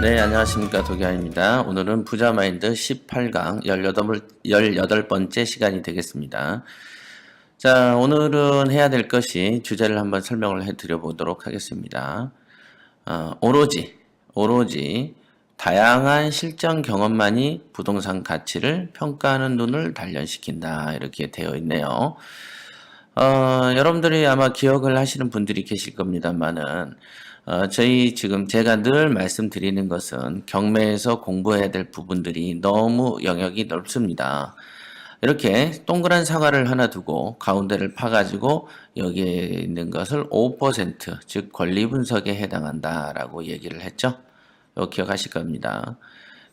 네, 안녕하십니까. 도기환입니다. 오늘은 부자마인드 18강 18번째 시간이 되겠습니다. 자, 오늘은 해야 될 것이 주제를 한번 설명을 해드려 보도록 하겠습니다. 오로지 다양한 실전 경험만이 부동산 가치를 평가하는 눈을 단련시킨다. 이렇게 되어 있네요. 여러분들이 아마 기억을 하시는 분들이 계실 겁니다만은, 저희 지금 제가 늘 말씀드리는 것은 경매에서 공부해야 될 부분들이 너무 영역이 넓습니다. 이렇게 동그란 사과를 하나 두고 가운데를 파가지고 여기에 있는 것을 5%, 즉 권리 분석에 해당한다라고 얘기를 했죠. 이거 기억하실 겁니다.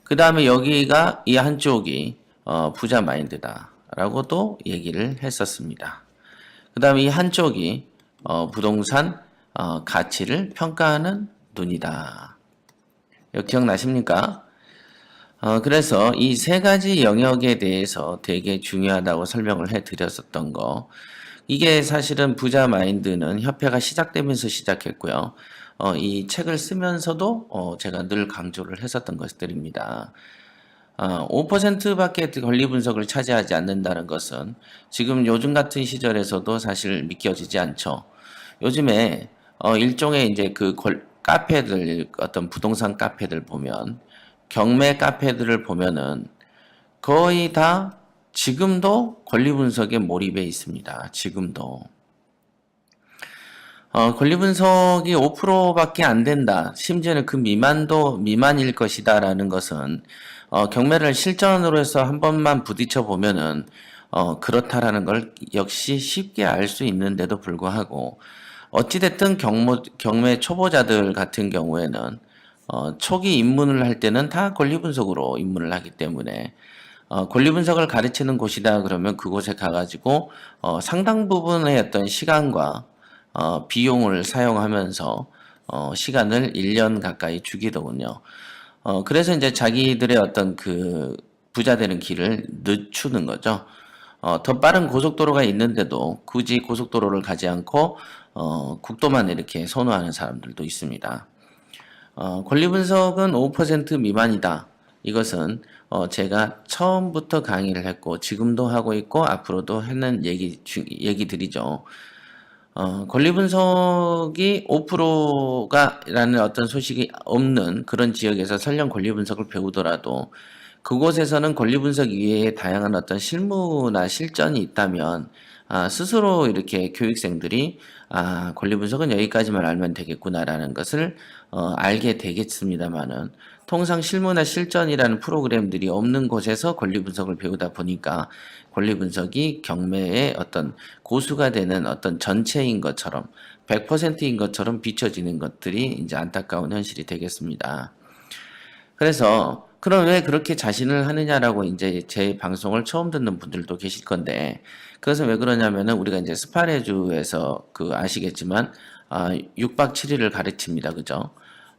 그 다음에 여기가 이 한쪽이 부자 마인드다라고도 얘기를 했었습니다. 그 다음에 이 한쪽이 부동산 가치를 평가하는 눈이다. 이거 기억나십니까? 그래서 이 세 가지 영역에 대해서 되게 중요하다고 설명을 해드렸었던 거. 이게 사실은 부자 마인드는 협회가 시작되면서 시작했고요. 이 책을 쓰면서도 제가 늘 강조를 했었던 것들입니다. 5%밖에 권리 분석을 차지하지 않는다는 것은 지금 요즘 같은 시절에서도 사실 믿겨지지 않죠. 요즘에 일종의 이제 그 카페들, 어떤 부동산 카페들 보면, 경매 카페들을 보면은 거의 다 지금도 권리 분석에 몰입해 있습니다. 지금도. 권리 분석이 5%밖에 안 된다. 심지어는 그 미만일 것이다라는 것은 경매를 실전으로 해서 한 번만 부딪혀 보면은 그렇다라는 걸 역시 쉽게 알 수 있는데도 불구하고 어찌됐든 경매 초보자들 같은 경우에는 초기 입문을 할 때는 다 권리 분석으로 입문을 하기 때문에 권리 분석을 가르치는 곳이다 그러면 그곳에 가가지고 상당 부분의 어떤 시간과 비용을 사용하면서 시간을 1년 가까이 주기더군요. 그래서 이제 자기들의 어떤 그 부자 되는 길을 늦추는 거죠. 더 빠른 고속도로가 있는데도 굳이 고속도로를 가지 않고 국도만 이렇게 선호하는 사람들도 있습니다. 권리 분석은 5% 미만이다. 이것은 제가 처음부터 강의를 했고 지금도 하고 있고 앞으로도 하는 얘기들이죠. 권리 분석이 5%가 라는 어떤 소식이 없는 그런 지역에서 설령 권리 분석을 배우더라도 그곳에서는 권리 분석 이외에 다양한 어떤 실무나 실전이 있다면 스스로 이렇게 교육생들이 권리 분석은 여기까지만 알면 되겠구나라는 것을 알게 되겠습니다만은 통상 실무나 실전이라는 프로그램들이 없는 곳에서 권리 분석을 배우다 보니까 권리 분석이 경매의 어떤 고수가 되는 어떤 전체인 것처럼 100%인 것처럼 비춰지는 것들이 이제 안타까운 현실이 되겠습니다. 그래서 그럼 왜 그렇게 자신을 하느냐라고 이제 제 방송을 처음 듣는 분들도 계실 건데, 그래서 왜 그러냐면은 우리가 이제 스파레주에서 아시겠지만 6박 7일을 가르칩니다. 그죠?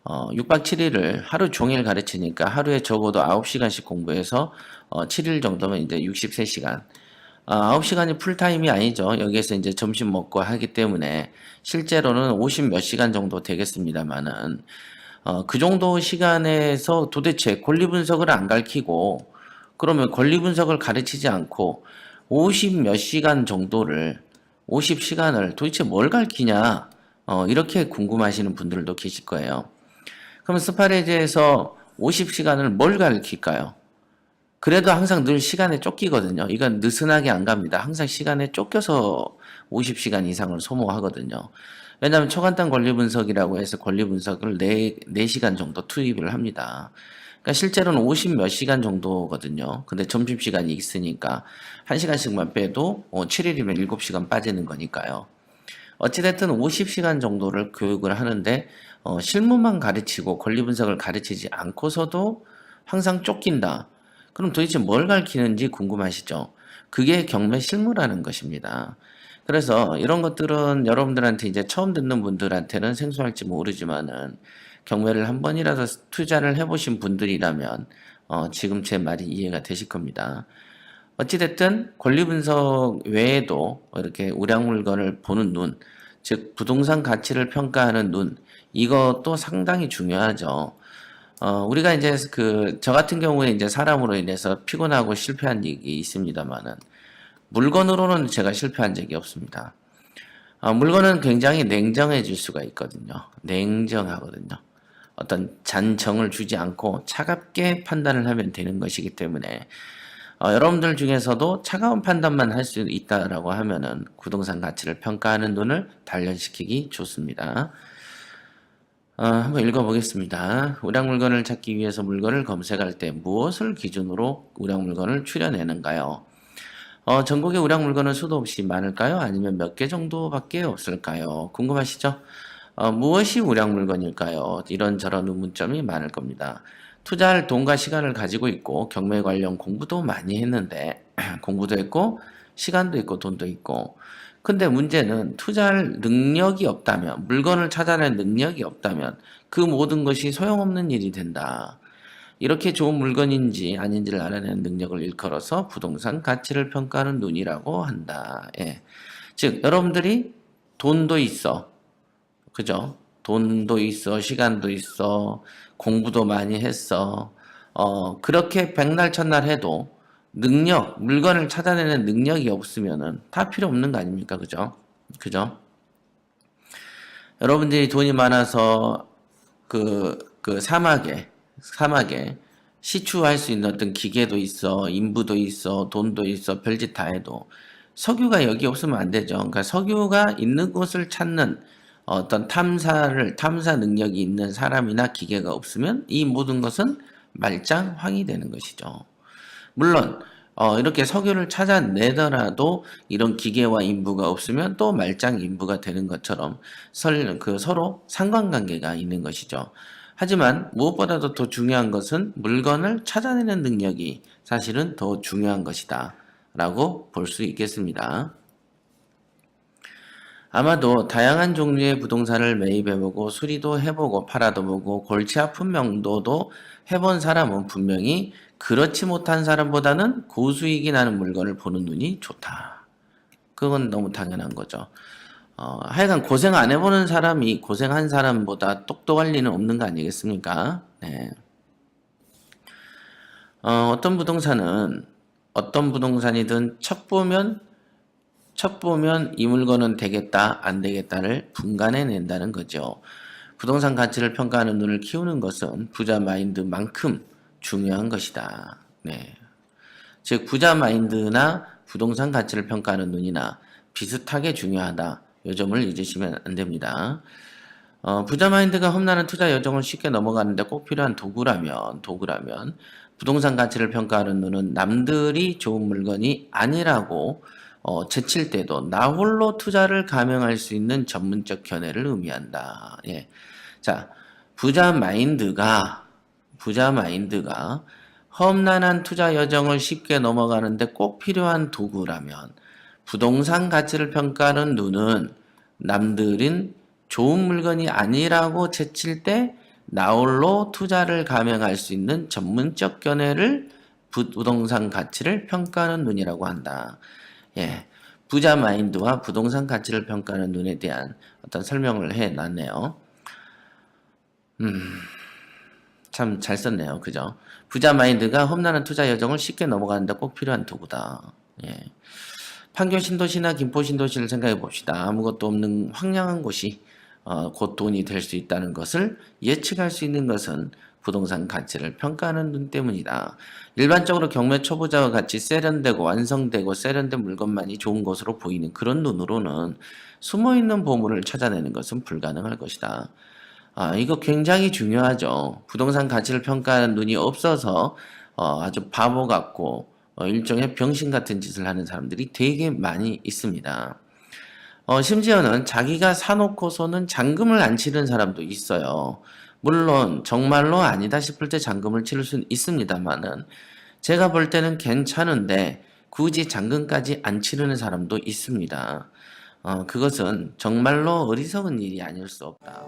6박 7일을 하루 종일 가르치니까 하루에 적어도 9시간씩 공부해서 7일 정도면 이제 63시간. 9시간이 풀타임이 아니죠. 여기에서 이제 점심 먹고 하기 때문에 실제로는 50 몇 시간 정도 되겠습니다만은 그 정도 시간에서 도대체 권리 분석을 안 가르치고 그러면 권리 분석을 가르치지 않고 50 몇 시간 정도를 50시간을 도대체 뭘 가르치냐 이렇게 궁금하시는 분들도 계실 거예요. 그럼 스파레즈에서 50시간을 뭘 가르칠까요? 그래도 항상 늘 시간에 쫓기거든요. 이건 느슨하게 안 갑니다. 항상 시간에 쫓겨서 50시간 이상을 소모하거든요. 왜냐하면 초간단 권리 분석이라고 해서 권리 분석을 4시간 정도 투입을 합니다. 그러니까 실제로는 50 몇 시간 정도거든요. 근데 점심시간이 있으니까 1시간씩만 빼도 7일이면 7시간 빠지는 거니까요. 어찌됐든 50시간 정도를 교육을 하는데 실무만 가르치고 권리 분석을 가르치지 않고서도 항상 쫓긴다. 그럼 도대체 뭘 가르치는지 궁금하시죠? 그게 경매 실무라는 것입니다. 그래서 이런 것들은 여러분들한테 이제 처음 듣는 분들한테는 생소할지 모르지만은 경매를 한 번이라도 투자를 해보신 분들이라면 지금 제 말이 이해가 되실 겁니다. 어찌됐든 권리 분석 외에도 이렇게 우량 물건을 보는 눈, 즉 부동산 가치를 평가하는 눈, 이것도 상당히 중요하죠. 우리가 이제 저 같은 경우에 이제 사람으로 인해서 피곤하고 실패한 일이 있습니다만은, 물건으로는 제가 실패한 적이 없습니다. 물건은 굉장히 냉정해질 수가 있거든요. 냉정하거든요. 어떤 잔정을 주지 않고 차갑게 판단을 하면 되는 것이기 때문에, 여러분들 중에서도 차가운 판단만 할 수 있다라고 하면은 부동산 가치를 평가하는 눈을 단련시키기 좋습니다. 한번 읽어보겠습니다. 우량 물건을 찾기 위해서 물건을 검색할 때 무엇을 기준으로 우량 물건을 추려내는가요? 전국에 우량 물건은 수도 없이 많을까요? 아니면 몇 개 정도밖에 없을까요? 궁금하시죠? 무엇이 우량 물건일까요? 이런저런 의문점이 많을 겁니다. 투자할 돈과 시간을 가지고 있고 경매 관련 공부도 많이 했는데 공부도 했고 시간도 있고 돈도 있고, 근데 문제는 투자할 능력이 없다면, 물건을 찾아낼 능력이 없다면 그 모든 것이 소용없는 일이 된다. 이렇게 좋은 물건인지 아닌지를 알아내는 능력을 일컬어서 부동산 가치를 평가하는 눈이라고 한다. 예. 즉 여러분들이 돈도 있어, 그죠? 돈도 있어, 시간도 있어, 공부도 많이 했어. 그렇게 백날 첫날 해도 물건을 찾아내는 능력이 없으면은 다 필요 없는 거 아닙니까? 그죠? 그죠? 여러분들이 돈이 많아서 그 사막에 시추할 수 있는 어떤 기계도 있어, 인부도 있어, 돈도 있어, 별짓 다 해도 석유가 여기 없으면 안 되죠. 그러니까 석유가 있는 곳을 찾는 어떤 탐사 능력이 있는 사람이나 기계가 없으면 이 모든 것은 말짱황이 되는 것이죠. 물론 이렇게 석유를 찾아내더라도 이런 기계와 인부가 없으면 또 말짱 인부가 되는 것처럼 서로 상관관계가 있는 것이죠. 하지만 무엇보다도 더 중요한 것은 물건을 찾아내는 능력이 사실은 더 중요한 것이다 라고 볼 수 있겠습니다. 아마도 다양한 종류의 부동산을 매입해보고 수리도 해보고 팔아도 보고 골치 아픈 명도도 해본 사람은 분명히 그렇지 못한 사람보다는 고수익이 나는 물건을 보는 눈이 좋다. 그건 너무 당연한 거죠. 하여간 고생 안 해보는 사람이 고생한 사람보다 똑똑할 리는 없는 거 아니겠습니까? 네. 어떤 부동산이든 첫 보면 이 물건은 되겠다, 안 되겠다를 분간해낸다는 거죠. 부동산 가치를 평가하는 눈을 키우는 것은 부자 마인드만큼 중요한 것이다. 네. 즉, 부자 마인드나 부동산 가치를 평가하는 눈이나 비슷하게 중요하다. 이 점을 잊으시면 안 됩니다. 부자 마인드가 험난한 투자 여정을 쉽게 넘어가는데 꼭 필요한 도구라면 부동산 가치를 평가하는 눈은 남들이 좋은 물건이 아니라고 제칠 때도 나 홀로 투자를 감행할 수 있는 전문적 견해를 의미한다. 예. 자, 부자 마인드가 험난한 투자 여정을 쉽게 넘어가는데 꼭 필요한 도구라면 부동산 가치를 평가하는 눈은 남들은 좋은 물건이 아니라고 제칠 때 나홀로 투자를 감행할 수 있는 전문적 견해를 부동산 가치를 평가하는 눈이라고 한다. 예, 부자 마인드와 부동산 가치를 평가하는 눈에 대한 어떤 설명을 해놨네요. 참 잘 썼네요. 그죠? 부자 마인드가 험난한 투자 여정을 쉽게 넘어가는데 꼭 필요한 도구다. 예. 판교 신도시나 김포 신도시를 생각해 봅시다. 아무것도 없는 황량한 곳이 곧 돈이 될 수 있다는 것을 예측할 수 있는 것은 부동산 가치를 평가하는 눈 때문이다. 일반적으로 경매 초보자와 같이 세련되고 완성되고 세련된 물건만이 좋은 것으로 보이는 그런 눈으로는 숨어있는 보물을 찾아내는 것은 불가능할 것이다. 이거 굉장히 중요하죠. 부동산 가치를 평가하는 눈이 없어서 아주 바보 같고 일종의 병신 같은 짓을 하는 사람들이 되게 많이 있습니다. 심지어는 자기가 사놓고서는 잔금을 안 치는 사람도 있어요. 물론 정말로 아니다 싶을 때 잔금을 치를 수는 있습니다만은 제가 볼 때는 괜찮은데 굳이 잔금까지 안 치르는 사람도 있습니다. 그것은 정말로 어리석은 일이 아닐 수 없다.